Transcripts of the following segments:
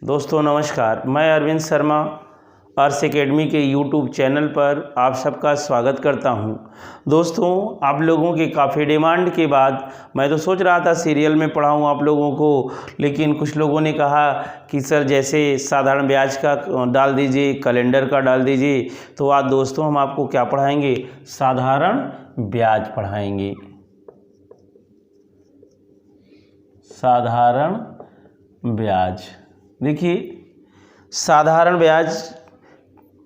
दोस्तों नमस्कार, मैं अरविंद शर्मा अर्स एकेडमी के यूट्यूब चैनल पर आप सबका स्वागत करता हूं। दोस्तों, आप लोगों के काफ़ी डिमांड के बाद मैं तो सोच रहा था सीरियल में पढ़ाऊं आप लोगों को, लेकिन कुछ लोगों ने कहा कि सर जैसे साधारण ब्याज का डाल दीजिए, कैलेंडर का डाल दीजिए। तो आज दोस्तों हम आपको क्या पढ़ाएंगे? साधारण ब्याज पढ़ाएंगे। साधारण ब्याज। देखिए, साधारण ब्याज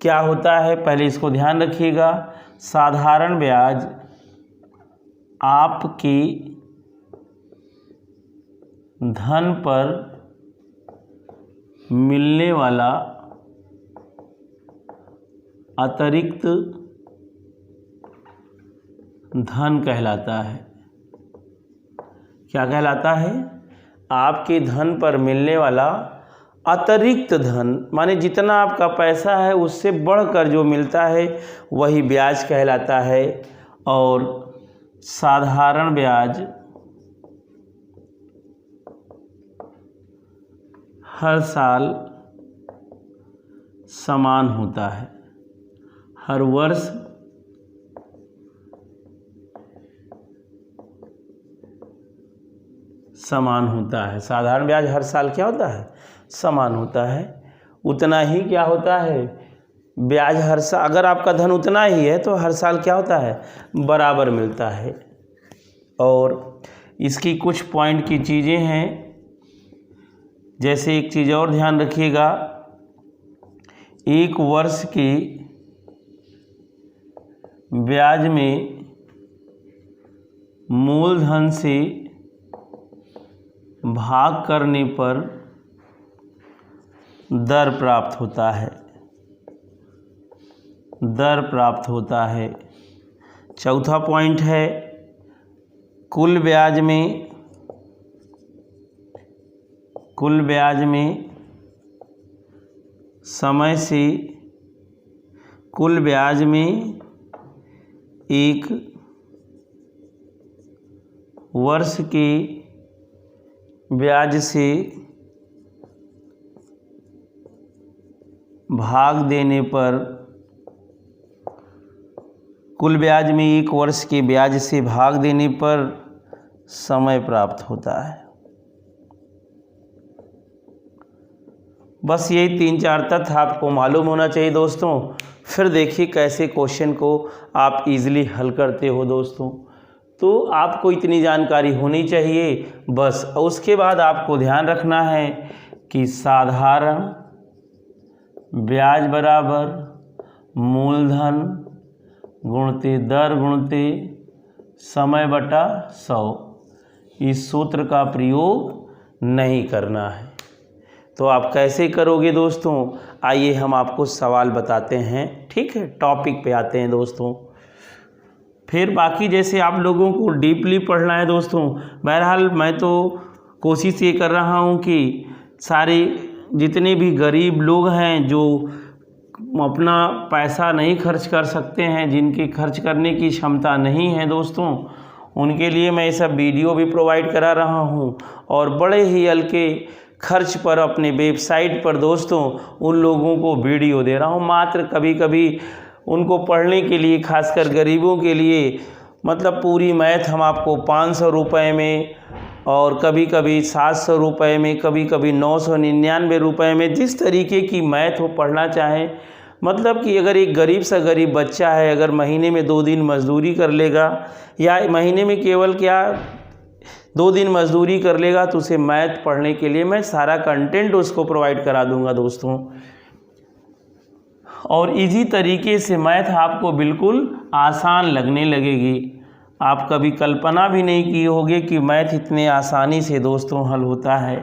क्या होता है, पहले इसको ध्यान रखिएगा। साधारण ब्याज आपके धन पर मिलने वाला अतिरिक्त धन कहलाता है। क्या कहलाता है? आपके धन पर मिलने वाला अतिरिक्त धन, माने जितना आपका पैसा है उससे बढ़कर जो मिलता है वही ब्याज कहलाता है। और साधारण ब्याज हर साल समान होता है, हर वर्ष समान होता है। साधारण ब्याज हर साल क्या होता है? समान होता है। उतना ही क्या होता है? ब्याज हर साल, अगर आपका धन उतना ही है तो हर साल क्या होता है? बराबर मिलता है। और इसकी कुछ पॉइंट की चीज़ें हैं, जैसे एक चीज़ और ध्यान रखिएगा, एक वर्ष के ब्याज में मूलधन से भाग करने पर दर प्राप्त होता है। दर प्राप्त होता है। चौथा पॉइंट है, कुल ब्याज में समय से कुल ब्याज में एक वर्ष के ब्याज से भाग देने पर, कुल ब्याज में एक वर्ष के ब्याज से भाग देने पर समय प्राप्त होता है। बस यही 3-4 तथ्य आपको मालूम होना चाहिए दोस्तों। फिर देखिए कैसे क्वेश्चन को आप इजीली हल करते हो दोस्तों। तो आपको इतनी जानकारी होनी चाहिए बस। उसके बाद आपको ध्यान रखना है कि साधारण ब्याज बराबर मूलधन गुणते दर गुणते समय बटा 100। इस सूत्र का प्रयोग नहीं करना है। तो आप कैसे करोगे दोस्तों? आइए हम आपको सवाल बताते हैं। ठीक है, टॉपिक पे आते हैं दोस्तों। फिर बाकी जैसे आप लोगों को डीपली पढ़ना है दोस्तों। बहरहाल मैं तो कोशिश ये कर रहा हूँ कि सारे जितने भी गरीब लोग हैं जो अपना पैसा नहीं खर्च कर सकते हैं, जिनकी खर्च करने की क्षमता नहीं है दोस्तों, उनके लिए मैं ये सब वीडियो भी प्रोवाइड करा रहा हूँ। और बड़े ही हल्के खर्च पर अपने वेबसाइट पर दोस्तों उन लोगों को वीडियो दे रहा हूँ। मात्र कभी कभी उनको पढ़ने के लिए, खासकर गरीबों के लिए, मतलब पूरी मैथ हम आपको 500 रुपये में, और कभी कभी 700 रुपये में, कभी कभी 999 रुपये में, जिस तरीके की मैथ वो पढ़ना चाहें। मतलब कि अगर एक गरीब से गरीब बच्चा है, अगर महीने में 2 दिन मजदूरी कर लेगा, या महीने में केवल क्या 2 दिन मजदूरी कर लेगा, तो उसे मैथ पढ़ने के लिए मैं सारा कंटेंट उसको प्रोवाइड करा दूंगा दोस्तों। और इजी तरीके से मैथ आपको बिल्कुल आसान लगने लगेगी। आप कभी कल्पना भी नहीं की होगी कि मैथ इतने आसानी से दोस्तों हल होता है।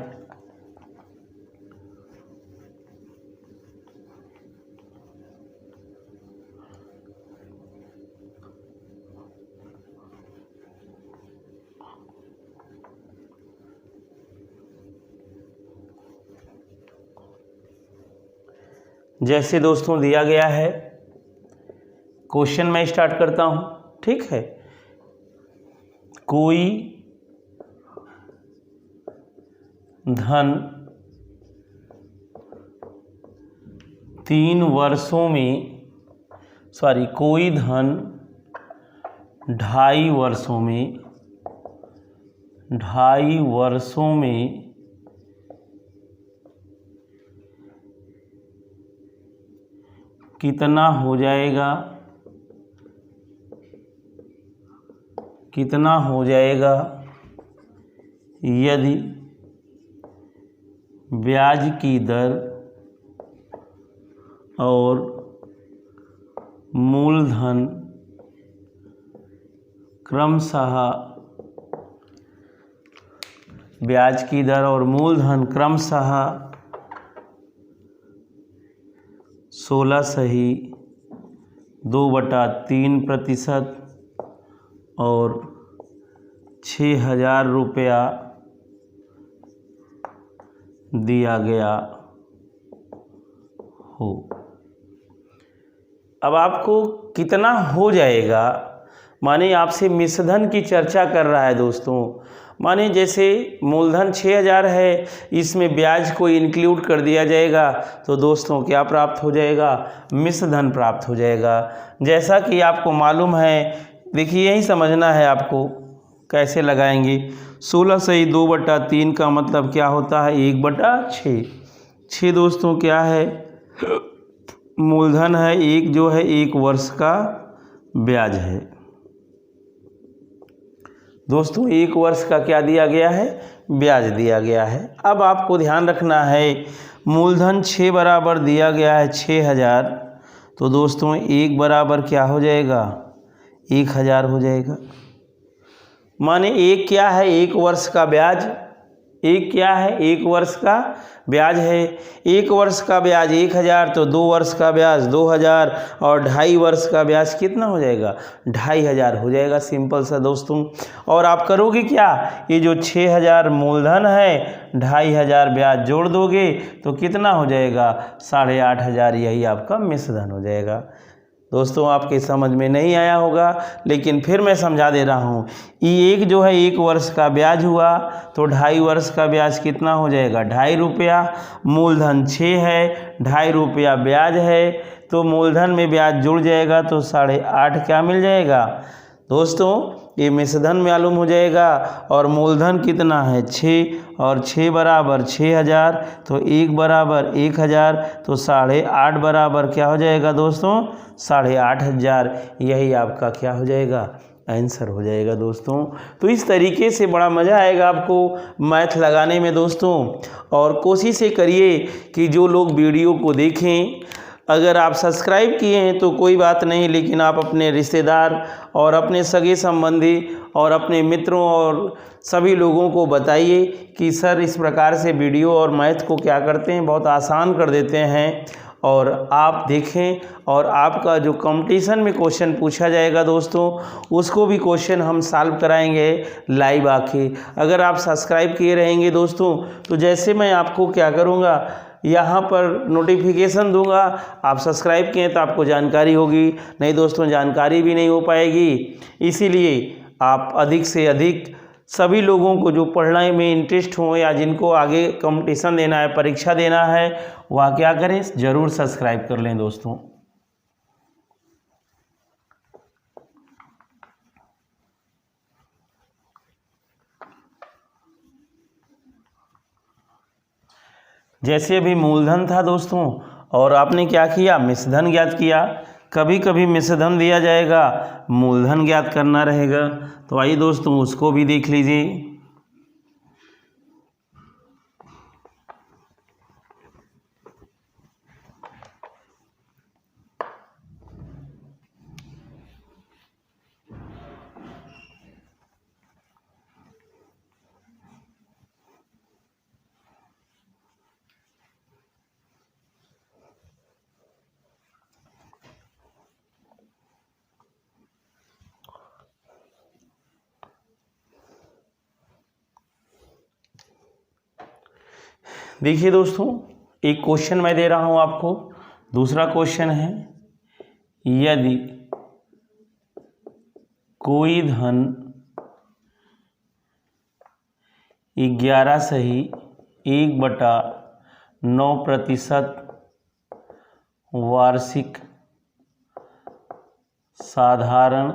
जैसे दोस्तों दिया गया है, क्वेश्चन मैं स्टार्ट करता हूं। ठीक है, कोई धन 3 वर्षों में कोई धन 2.5 वर्षों में कितना हो जाएगा, यदि ब्याज की दर और मूलधन क्रमशः 16.2/3% और 6,000 रुपया दिया गया हो। अब आपको कितना हो जाएगा, माने आपसे मिश्रधन की चर्चा कर रहा है दोस्तों। माने जैसे मूलधन 6,000 है, इसमें ब्याज को इंक्लूड कर दिया जाएगा तो दोस्तों क्या प्राप्त हो जाएगा, मिश्रधन प्राप्त हो जाएगा। जैसा कि आपको मालूम है, देखिए यही समझना है आपको कैसे लगाएंगे। 16/2/3 का मतलब क्या होता है, 1/6। 6 दोस्तों क्या है, मूलधन है, एक जो है 1 वर्ष का ब्याज है दोस्तों। 1 वर्ष का क्या दिया गया है, ब्याज दिया गया है। अब आपको ध्यान रखना है, मूलधन 6 बराबर दिया गया है 6,000, तो दोस्तों 1 बराबर क्या हो जाएगा, 1,000 हो जाएगा। माने एक क्या है, 1 वर्ष का ब्याज, एक क्या है, 1 वर्ष का ब्याज है। 1 वर्ष का ब्याज 1,000, तो 2 वर्ष का ब्याज 2,000 और 2.5 वर्ष का ब्याज कितना हो जाएगा, 2,500 हो जाएगा। सिंपल सा दोस्तों। और आप करोगे क्या, ये जो 6,000 मूलधन है 2,500 ब्याज जोड़ दोगे तो कितना हो जाएगा, 8,500। यही आपका मिश्रधन हो जाएगा। दोस्तों आपके समझ में नहीं आया होगा, लेकिन फिर मैं समझा दे रहा हूँ। ये एक जो है 1 वर्ष का ब्याज हुआ, तो 2.5 वर्ष का ब्याज कितना हो जाएगा, 2.5 रुपया। मूलधन 6 है, 2.5 रुपया ब्याज है, तो मूलधन में ब्याज जुड़ जाएगा तो 8.5 क्या मिल जाएगा दोस्तों, ये मिश्रधन मालूम हो जाएगा। और मूलधन कितना है 6, और 6 बराबर 6,000, तो 1 बराबर 1,000, तो 8.5 बराबर क्या हो जाएगा दोस्तों, 8,500। यही आपका क्या हो जाएगा, आंसर हो जाएगा दोस्तों। तो इस तरीके से बड़ा मज़ा आएगा आपको मैथ लगाने में दोस्तों। और कोशिश ये करिए कि जो लोग वीडियो को देखें, अगर आप सब्सक्राइब किए हैं तो कोई बात नहीं, लेकिन आप अपने रिश्तेदार और अपने सगे संबंधी और अपने मित्रों और सभी लोगों को बताइए कि सर इस प्रकार से वीडियो और मैथ को क्या करते हैं, बहुत आसान कर देते हैं। और आप देखें, और आपका जो कंपटीशन में क्वेश्चन पूछा जाएगा दोस्तों, उसको भी क्वेश्चन हम सॉल्व कराएंगे लाइव आके। अगर आप सब्सक्राइब किए रहेंगे दोस्तों, तो जैसे मैं आपको क्या करूँगा, यहाँ पर नोटिफिकेशन दूंगा, आप सब्सक्राइब किए तो आपको जानकारी होगी, नहीं दोस्तों जानकारी भी नहीं हो पाएगी। इसीलिए आप अधिक से अधिक सभी लोगों को जो पढ़ने में इंटरेस्ट हो या जिनको आगे कंपटीशन देना है, परीक्षा देना है, वह क्या करें, ज़रूर सब्सक्राइब कर लें दोस्तों। जैसे अभी मूलधन था दोस्तों, और आपने क्या किया, मिश्रधन ज्ञात किया। कभी कभी मिश्रधन दिया जाएगा, मूलधन ज्ञात करना रहेगा। तो आइए दोस्तों उसको भी देख लीजिए। देखिए दोस्तों, एक क्वेश्चन मैं दे रहा हूं आपको। दूसरा क्वेश्चन है, यदि कोई धन 11 सही 1/9% वार्षिक साधारण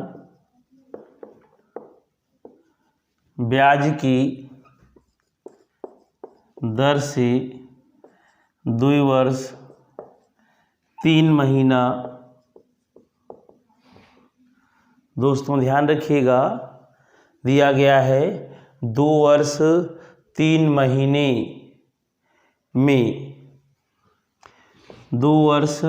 ब्याज की दर से द्विवर्ष 3 महीना। दोस्तों ध्यान रखिएगा, दिया गया है 2 वर्ष 3 महीने में, 2 वर्ष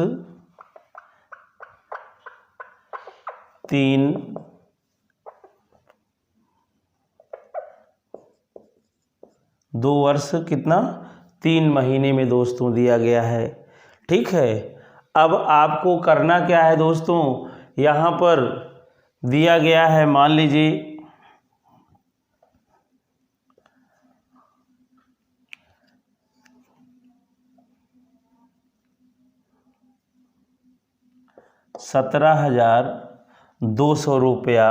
2 वर्ष कितना 3 महीने में दोस्तों दिया गया है। ठीक है, अब आपको करना क्या है दोस्तों, यहाँ पर दिया गया है, मान लीजिए ₹17,200 रुपया,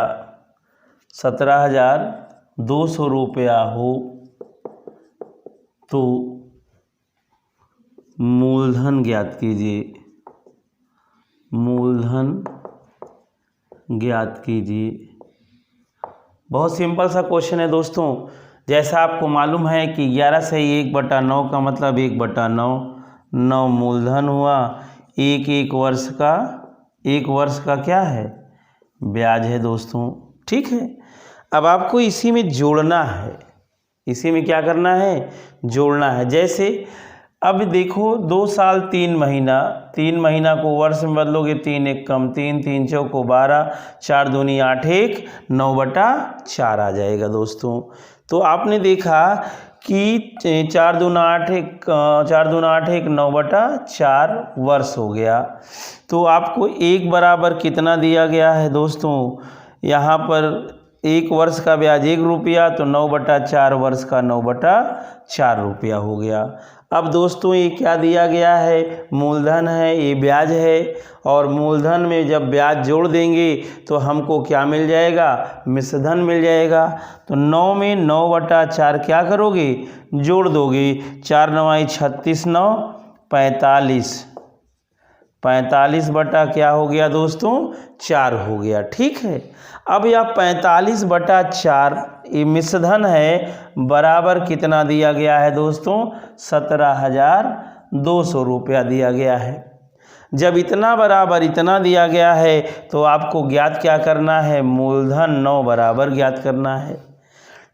17,200 रुपया हो तो मूलधन ज्ञात कीजिए, मूलधन ज्ञात कीजिए। बहुत सिंपल सा क्वेश्चन है दोस्तों। जैसा आपको मालूम है कि 11 से 1/9 का मतलब 1/9, 9 मूलधन हुआ, एक वर्ष का क्या है, ब्याज है दोस्तों। ठीक है, अब आपको इसी में जोड़ना है, इसी में क्या करना है, जोड़ना है। जैसे अब देखो 2 साल 3 महीना, 3 महीना को वर्ष में बदलोगे, 3 एक कम 3, 3 चौको 12, 4 दूनी 8, 1 9/4 आ जाएगा दोस्तों। तो आपने देखा कि 4 दूना 8 1 9/4 वर्ष हो गया। तो आपको 1 बराबर कितना दिया गया है दोस्तों, यहाँ पर 1 वर्ष का ब्याज 1 रुपया, तो 9/4 वर्ष का 9/4 रुपया हो गया। अब दोस्तों ये क्या दिया गया है, मूलधन है, ये ब्याज है, और मूलधन में जब ब्याज जोड़ देंगे तो हमको क्या मिल जाएगा, मिश्रधन मिल जाएगा। तो 9 में 9/4 क्या करोगे, जोड़ दोगे, 4 9 36, 9 45, 45 बटा क्या हो गया दोस्तों, 4 हो गया। ठीक है, अब यह 45/4 ये मिश्रधन है, बराबर कितना दिया गया है दोस्तों, 17,200 रुपया दिया गया है। जब इतना बराबर इतना दिया गया है तो आपको ज्ञात क्या करना है, मूलधन 9 बराबर ज्ञात करना है।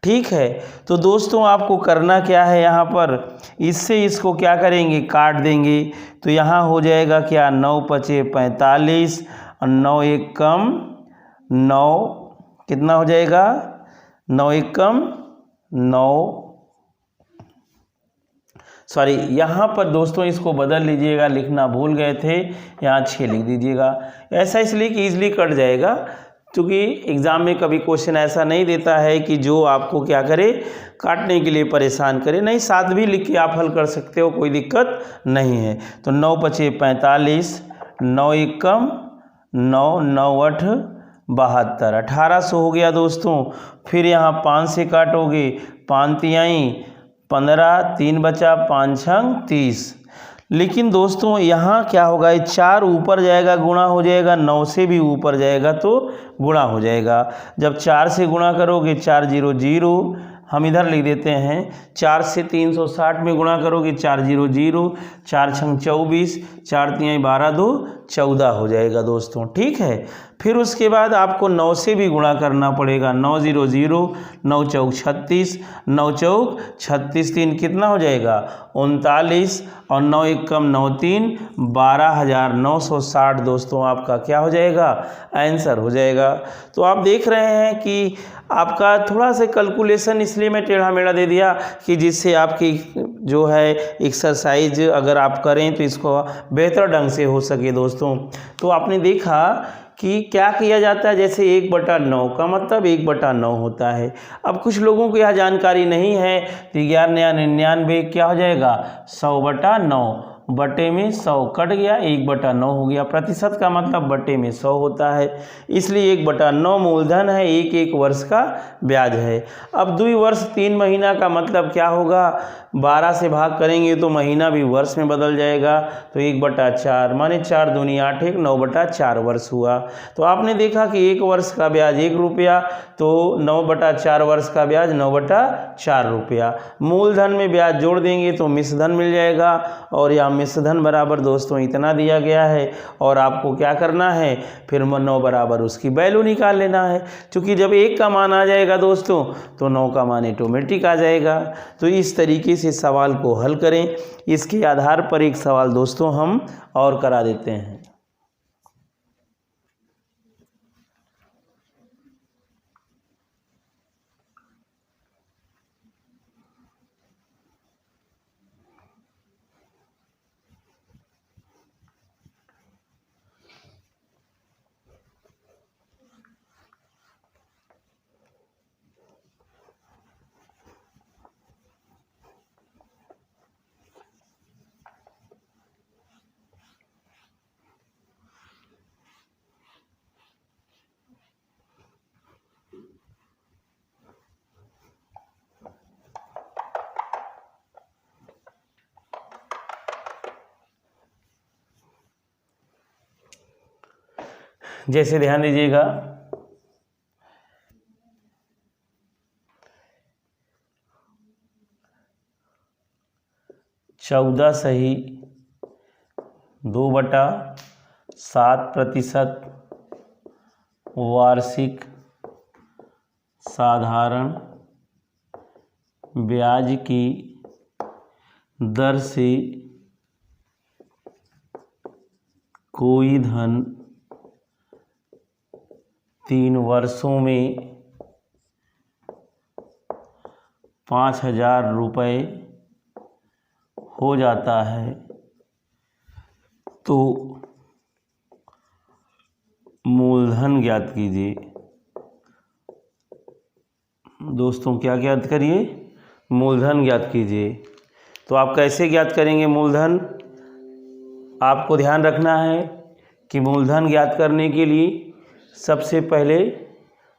ठीक है, तो दोस्तों आपको करना क्या है, यहाँ पर इससे इसको क्या करेंगे, काट देंगे। तो यहाँ हो जाएगा क्या, 9 पचे 45 और 9 एक कम 9, कितना हो जाएगा, 9 एक कम 9, सॉरी यहाँ पर दोस्तों इसको बदल लीजिएगा, लिखना भूल गए थे, यहाँ 6 लिख दीजिएगा। ऐसा इसलिए कि ईजिली कट जाएगा, क्योंकि एग्ज़ाम में कभी क्वेश्चन ऐसा नहीं देता है कि जो आपको क्या करे, काटने के लिए परेशान करे। नहीं, 7 भी लिख के आप हल कर सकते हो, कोई दिक्कत नहीं है। तो 9 पचे 45, 9 एक कम 9, 9 8 72, 1800 हो गया दोस्तों। फिर यहाँ 5 से काटोगे, 5 तिहाई 15, 3 बचा, 5 छंग 30। लेकिन दोस्तों यहाँ क्या होगा, 4 ऊपर जाएगा गुणा हो जाएगा, 9 से भी ऊपर जाएगा तो गुणा हो जाएगा। जब 4 से गुणा करोगे, 4 0 0, हम इधर लिख देते हैं, 4 से 360 में गुणा करोगे, 4 0 0, 4 छंग 24, 4 तिहाई 12 2 14 हो जाएगा दोस्तों। ठीक है, फिर उसके बाद आपको 9 से भी गुणा करना पड़ेगा, 9 0 0, 9 चौक 36, 9 चौक 36, 3 कितना हो जाएगा, 39, और 9 एक कम 9 3, 12,960 दोस्तों आपका क्या हो जाएगा, आंसर हो जाएगा। तो आप देख रहे हैं कि आपका थोड़ा सा कैलकुलेशन इसलिए मैं टेढ़ा मेढ़ा दे दिया कि जिससे आपकी जो है एक्सरसाइज अगर आप करें तो इसको बेहतर ढंग से हो सके दोस्तों। तो आपने देखा कि क्या किया जाता है, जैसे 1/9 का मतलब 1/9 होता है। अब कुछ लोगों को यह जानकारी नहीं है, तो 11 99 क्या हो जाएगा, 100/9, बटे में 100 कट गया, 1/9 हो गया। प्रतिशत का मतलब बटे में 100 होता है, इसलिए 1/9 मूलधन है, एक वर्ष का ब्याज है। अब द्विवर्ष 3 महीना का मतलब क्या होगा, 12 से भाग करेंगे तो महीना भी वर्ष में बदल जाएगा, तो 1/4 माने 4 दूनी 8, 9/4 वर्ष हुआ। तो आपने देखा कि 1 वर्ष का ब्याज 1 रुपया, तो 9/4 वर्ष का ब्याज 9/4 रुपया। मूलधन में ब्याज जोड़ देंगे तो मिश्रधन मिल जाएगा, और यहाँ मिश्रधन बराबर दोस्तों इतना दिया गया है, और आपको क्या करना है, फिर 9 बराबर उसकी वैल्यू निकाल लेना है। क्योंकि जब 1 का मान आ जाएगा दोस्तों तो 9 का मान ऑटोमेटिक आ जाएगा। तो इस तरीके से सवाल को हल करें। इसके आधार पर एक सवाल दोस्तों हम और करा देते हैं। जैसे ध्यान दीजिएगा, चौदह सही 2/7% वार्षिक साधारण ब्याज की दर से कोई धन 3 वर्षों में 5,000 रुपये हो जाता है, तो मूलधन ज्ञात कीजिए। दोस्तों क्या ज्ञात करिए, मूलधन ज्ञात कीजिए। तो आप कैसे ज्ञात करेंगे मूलधन, आपको ध्यान रखना है कि मूलधन ज्ञात करने के लिए सबसे पहले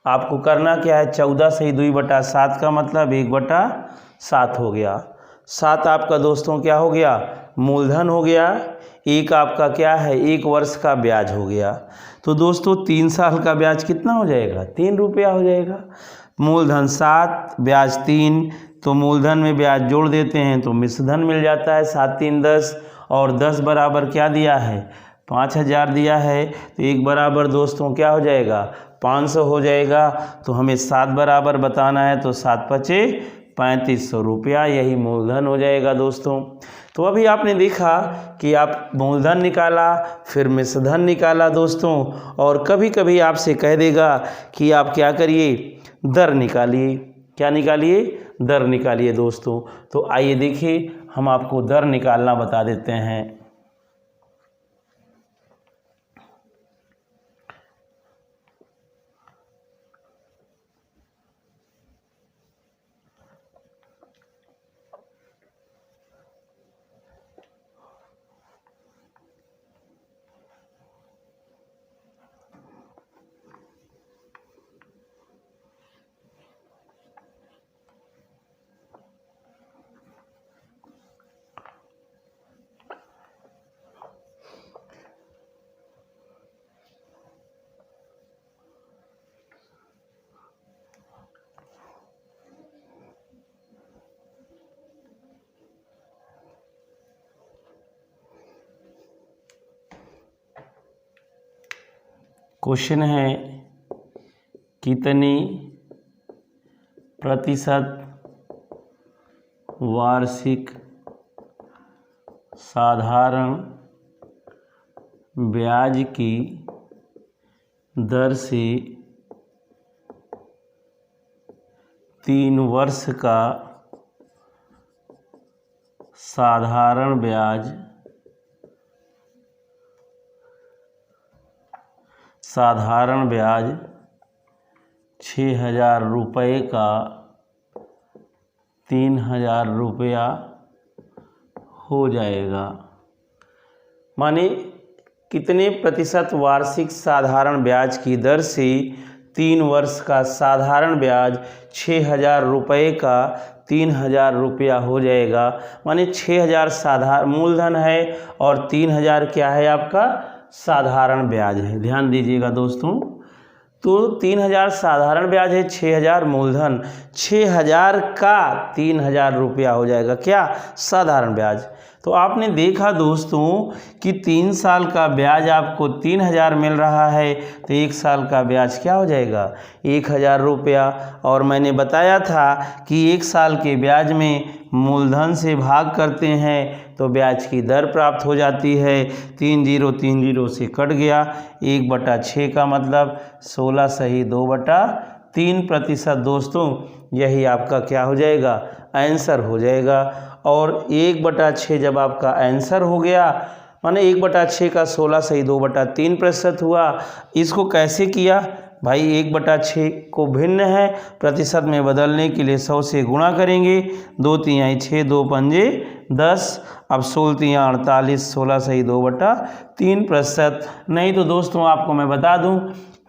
आपको करना क्या है, 14 से 2/7 का मतलब 1/7 हो गया। 7 आपका दोस्तों क्या हो गया, मूलधन हो गया। 1 आपका क्या है, 1 वर्ष का ब्याज हो गया। तो दोस्तों 3 साल का ब्याज कितना हो जाएगा, 3 रुपया हो जाएगा। मूलधन 7, ब्याज 3, तो मूलधन में ब्याज जोड़ देते हैं तो मिश्रधन मिल जाता है। 7 3 10, और 10 बराबर क्या दिया है, 5,000 दिया है, तो 1 बराबर दोस्तों क्या हो जाएगा, 500 हो जाएगा। तो हमें 7 बराबर बताना है, तो 7 पचे 3500 रुपया, यही मूलधन हो जाएगा दोस्तों। तो अभी आपने देखा कि आप मूलधन निकाला, फिर मिश्रधन निकाला दोस्तों, और कभी कभी आपसे कह देगा कि आप क्या करिए, दर निकालिए। क्या निकालिए, दर निकालिए दोस्तों। तो आइए देखिए, हम आपको दर निकालना बता देते हैं। क्वेश्चन है, कितनी प्रतिशत वार्षिक साधारण ब्याज की दर से 3 वर्ष का साधारण ब्याज 6,000 रुपये का 3,000 रुपया हो जाएगा। माने कितने प्रतिशत वार्षिक साधारण ब्याज की दर से 3 वर्ष का साधारण ब्याज 6,000 रुपये का 3,000 रुपया हो जाएगा। माने 6,000 साधारण मूलधन है और 3,000 क्या है आपका साधारण ब्याज है। ध्यान दीजिएगा दोस्तों, तो 3,000 साधारण ब्याज है, 6,000 मूलधन, 6,000 का 3,000 रुपया हो जाएगा क्या साधारण ब्याज। तो आपने देखा दोस्तों कि 3 साल का ब्याज आपको 3,000 मिल रहा है, तो 1 साल का ब्याज क्या हो जाएगा 1,000 रुपया। और मैंने बताया था कि 1 साल के ब्याज में मूलधन से भाग करते हैं तो ब्याज की दर प्राप्त हो जाती है। 3 0 से कट गया, 1/6 का मतलब 16 सही 2/3% दोस्तों, यही आपका क्या हो जाएगा आंसर हो जाएगा। और 1/6 जब आपका आंसर हो गया, माने 1/6 का 16 सही 2/3% हुआ। इसको कैसे किया भाई, 1/6 को भिन्न है प्रतिशत में बदलने के लिए 100 से गुणा करेंगे, 2 तिहाई 6, 2 पंजे 10, अब 16 तिहाई 48, 16 सही 2/3%। नहीं तो दोस्तों आपको मैं बता दूं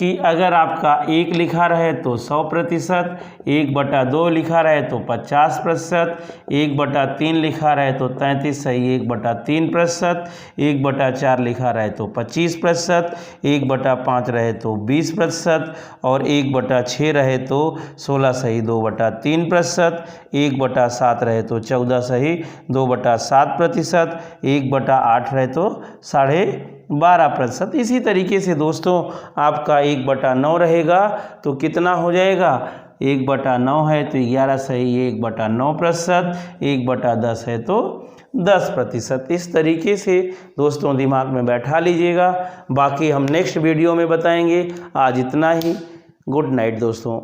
कि अगर आपका 1 लिखा रहे तो 100%, 1/2 लिखा रहे तो 50%, 1/3 लिखा रहे तो 33 सही 1/3%, 1/4 लिखा रहे तो 25%, 1/5 रहे तो 20% और 1/6 रहे तो 16 सही 2/3%, 1/7 रहे तो 14 सही 2/7%, 1/8 रहे तो 12.5%। इसी तरीके से दोस्तों आपका 1/9 रहेगा तो कितना हो जाएगा, 1/9 है तो 11 सही 1/9%, 1/10 है तो 10%। इस तरीके से दोस्तों दिमाग में बैठा लीजिएगा, बाकी हम नेक्स्ट वीडियो में बताएंगे। आज इतना ही, गुड नाइट दोस्तों।